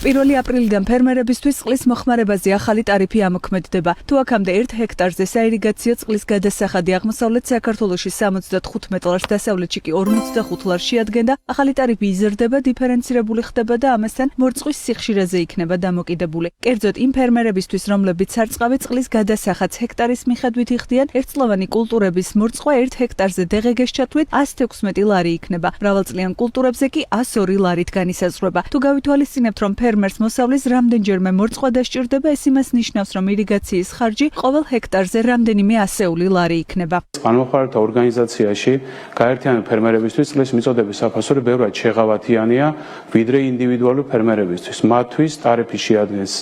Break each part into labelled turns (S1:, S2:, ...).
S1: 1 აპრილიდან ფერმერებისთვის წყლის მოხმარებაზე ახალი ტარიფი ამოქმედდება. თუ აქამდე 1 ჰექტარზე საირიგაციო წყლის გადასახადი აღმოსავლეთ საქართველოში 75 ლარს, დასავლეთში კი 45 ლარს შეადგენდა, ახალი ტარიფი იზრდება, დიფერენცირებული ხდება და ამასთან მორწყვის სიხშირეზე იქნება დამოკიდებული. კერძოდ იმ ფერმერებისთვის, რომლებიც სარწყავი წყლის გადასახადს ჰექტარის მიხედვით იხდიან, ერთწლოვანი კულტურების მორწყვა 1 ჰექტარზე დღეგეშ ჩათვლით 116 ლარი იქნება. მრავალწლიან კულტურებზე კი 102 ლარით განისაზღვრება. თუ გავითვალისწინებთ, რომ ფერმერს მოსავლის რამდენჯერმე მორწყვა დასჭირდება, ეს იმას ნიშნავს, რომ ირიგაციის ხარჯი ყოველ ჰექტარზე რამდენიმე ასეული ლარი იქნება.
S2: წყალმოხმარებთა ორგანიზაციაში გაერთიანებული ფერმერებისთვის წყლის მიწოდების საფასური ბევრად შეღავათიანია, ვიდრე ინდივიდუალური ფერმერებისთვის. მათთვის ტარიფი შეადგენს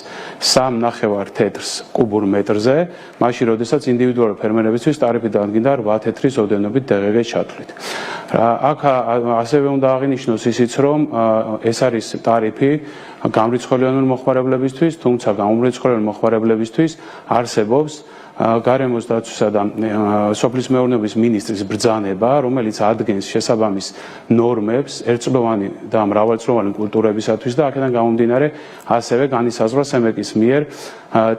S2: 3.5 თეთრს კუბურ მეტრზე, მაშინ როდესაც ინდივიდუალური ფერმერებისთვის ტარიფი დადგინდა 8 თეთრის ოდენობით დღეგეშ ჩათვლით. აქ ასევე უნდა აღინიშნოს ისიც, რომ ეს არის ტარიფი გამრიცხველიანური მოხმარებლებისთვის, თუმცა გამომრიცხველიანი მოხმარებლებისთვის არსებობს გარემოს დაცვისა და სოფლის მეურნეობის მინისტრის ბრძანება, რომელიც ადგენს შესაბამის ნორმებს ერთწლოვანი და მრავალწლოვანი კულტურებისათვის და აქედან გამომდინარე ასევე განისაზღვრა სემეკის მიერ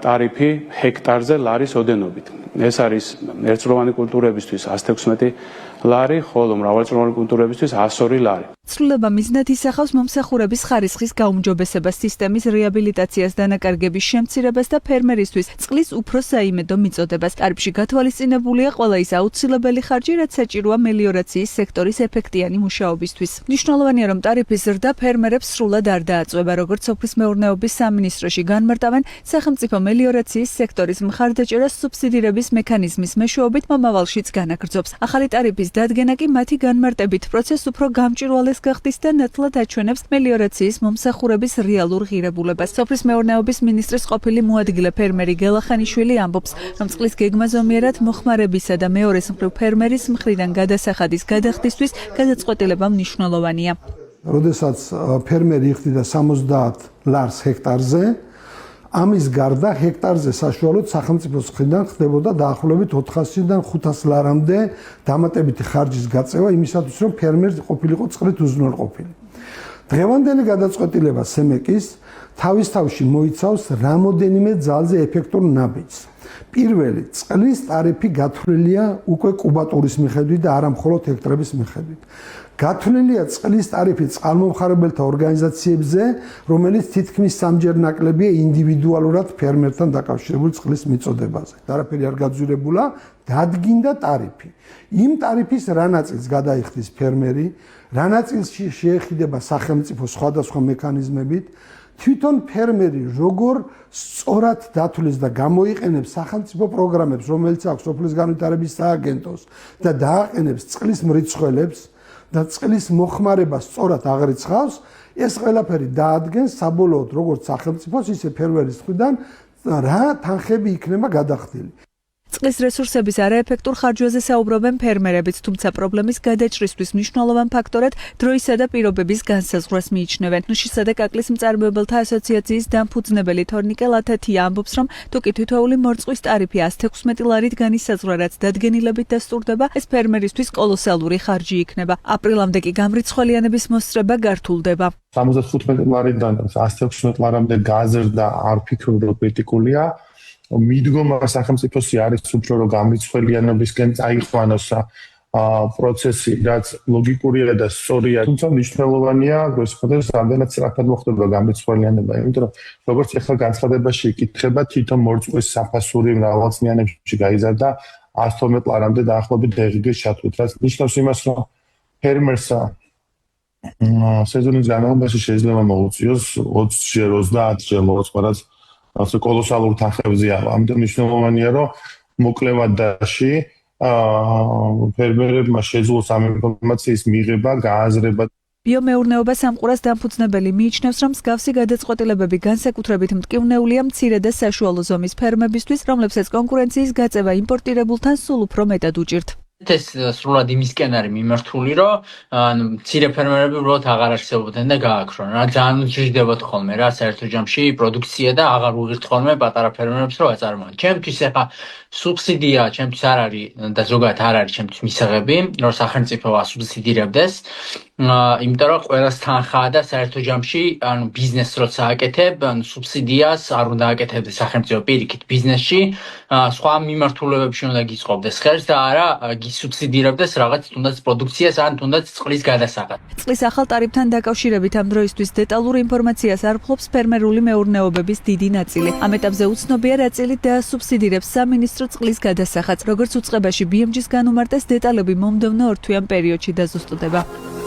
S2: ტარიფი ჰექტარზე ლარის ოდენობით. ეს არის ერთწლოვანი კულტურებისთვის 116 ლარი, ხოლო მრავალწლოვანი კულტურებისთვის 102 ლარი.
S1: ცვლილება მიზნად ისახავს მომსახურების ხარისხის გაუმჯობესებას, სისტემის რეაბილიტაციას, დანაკარგების შემცირებას და ფერმერისთვის წყლის უფრო საიმედო მიწოდებას. ტარიფში გათვალისწინებულია ყველა ის აუცილებელი ხარჯი, რაც საჭიროა მელიორაციის სექტორის ეფექტიანი მუშაობისთვის. მნიშვნელოვანია, რომ ტარიფის ზრდა ფერმერებს სრულად არ დააწვევა, როგორც სოფლის მეურნეობის სამინისტროში განმარტავენ, სახელმწიფო მელიორაციის სექტორის მხარდაჭერას სუბსიდირების მექანიზმის მეშვეობით მომავალშიც განაგრძობს. ახალი ტარიფის დადგენა კი მათი განმარტებით პროცესს უფრო გამჭვირვალეს გახდის და ნათლად აჩვენებს მელიორაციის მომსახურების რეალურ ღირებულებას. სოფლის მეურნეობის მინისტრის ყოფილი მოადგილე ფერმერი გელახანიშვილი ამბობს, რომ წყლის გეგმა ზომიერად მოხმარებისა და მეორეს მხრივ ფერმერის მხრიდან გადასახადის გადახდისთვის გადაწყვეტილება მნიშვნელოვანია.
S3: როდესაც ფერმერი იხდიდა 70 ლარს ჰექტარზე, ამის გარდა ჰექტარზე საშუალოდ სახელმწიფოს მხრიდან ხდებოდა დაახლოებით 400-დან 500 ლარამდე დამატებითი ხარჯის გაწევა იმისათვის, რომ ფერმერი ყოფილიყო წყლით უზრუნველყოფილი. დღევანდელი გადაწყვეტილება სემეკის თავის თავში მოიცავს რამოდენიმე ძალზე ეფექტურ ნაბიჯს. პირველი, წყლის ტარიფი გათვლილია უკვე კუბატურის მიხედვით და არა მხოლოდ ჰექტარების მიხედვით. გათვლილია წყლის ტარიფი წყალმომხმარებელთა ორგანიზაციებზე, რომელიც თითქმის 3-ჯერ ნაკლებია ინდივიდუალურად ფერმერთან დაკავშირებული წყლის მიწოდებაზე. არაფერი არ გაძვირებულა, დადგინდა ტარიფი. იმ ტარიფის რა ნაწილს გადაიხდის ფერმერი, რა ნაწილს შეეხიდება სახელმწიფო სხვადასხვა მექანიზმებით, თვითონ ფერმერი როგორ სწორად დათვლის და გამოიყენებს სახელმწიფო პროგრამებს, რომელიც აქვს სოფლის განვითარების სააგენტოს და დააყენებს წყლის მრიცხველებს და წყლის მოხმარებას სწორად აღრიცხავს, ეს ყველაფერი დაადგენს საბოლოოდ როგორც სახელმწიფოს, ისე ფერმერის მხრიდან რა თანხები იქნება გადახდილი.
S1: წყლის რესურსების არაეფექტურ ხარჯვაზე საუბრობენ ფერმერებიც, თუმცა პრობლემის გადაჭრისთვის მნიშვნელოვან ფაქტორად დროისა და პირობების განსაზღვრას მიიჩნევენ. ნუშისა და კაკლის მწარმოებელთა ასოციაციის დამფუძნებელი თორნიკე ლათათია ამბობს, რომ თუკი თითოეული მორწყვის ტარიფი 116 ლარით განისაზღვრა, რაც დადგენილებით დასტურდება, ეს ფერმერისთვის კოლოსალური ხარჯი იქნება. აპრილამდე კი გამრიცხველიანების მოსწრება გართულდება.
S4: 75 ლარიდან 116 ლარამდე გაზრდა არ ფიქრობ, რომ კრიტიკულია. მიდგომა სახელმწიფოსი არის უფრო რომ გამრიცხველიანებისკენ წაიყვანოს პროცესი, რაც ლოგიკურია და სწორია, თუმცა მნიშვნელოვანია, როგორც რამდენად სწრაფად მოხდება გამრიცხველიანება, იმიტომ რომ როგორც ახლა განცხადებაში იკითხება, თვითონ მორწყვის საფასური მრავალწლიანებში გაიზარდა 112 ლარამდე დაახლოებით დღეგეშ ჩათვლით, რაც ნიშნავს იმას, რომ ფერმერს სეზონის განმავლობაში შეიძლება მოუწიოს 20-ჯერ, 30-ჯერ მორცვა, რაც ასე კოლოსალურ თანხებზეა. ამიტომ მნიშვნელოვანია, რომ მოკლევადაში ფერმერებმა შეძლოს ამ ინფორმაციის მიღება, გააზრება.
S1: ბიომეურნეობა სამყურას დამფუძნებელი მიიჩნევს, რომ მსგავსი გადაწყვეტილებები განსაკუთრებით მტკივნეულია მცირე და საშუალო ზომის ფერმებისთვის, რომლებსაც კონკურენციის გაწევა იმპორტირებულთან სულ უფრო მეტად უჭირთ.
S5: ეს სრულად იმისკენ არის მიმართული, რომ მცირე ფერმერები უბრალოდ აღარ არსებობდნენ და გააქრონ. რა ძალიან უჯრიდებოდ ხოლმე რა საერთო ჯამში პროდუქცია და აღარ უღირთ ხოლმე პატარა ფერმერებს რომ აწარმოონ. ჩემთვის ახლა სუბსიდია, ჩემთვის არ არის და ზოგადად არ არის ჩემთვის მისაღები, რომ სახელმწიფო ასუბსიდირებდეს. იმიტომ რომ ყველას თანხაა და საერთო ჯამში ანუ ბიზნესს როცა აკეთებ, ანუ სუბსიდიას არ უნდა აკეთებდეს სახელმწიფო პირიქით ბიზნესში, სხვა მიმართულებებში უნდა გიწყობდეს ხერხს და არა გისუბსიდირებდეს რაღაც თუნდაც პროდუქციას ან თუნდაც წყლის გადასახადს.
S1: წყლის ახალ ტარიფთან დაკავშირებით ამ დროისთვის დეტალურ ინფორმაციას არ ფლობს ფერმერული მეურნეობების დიდი ნაწილი. ამ ეტაპზე უცნობია რა წილით დაასუბსიდირებს სამინისტრო წყლის გადასახადს. როგორც უწყებაში BMG-ს განუმარტეს, დეტალები მომდევნო 2 თვიან პერიოდში დაზუსტდება.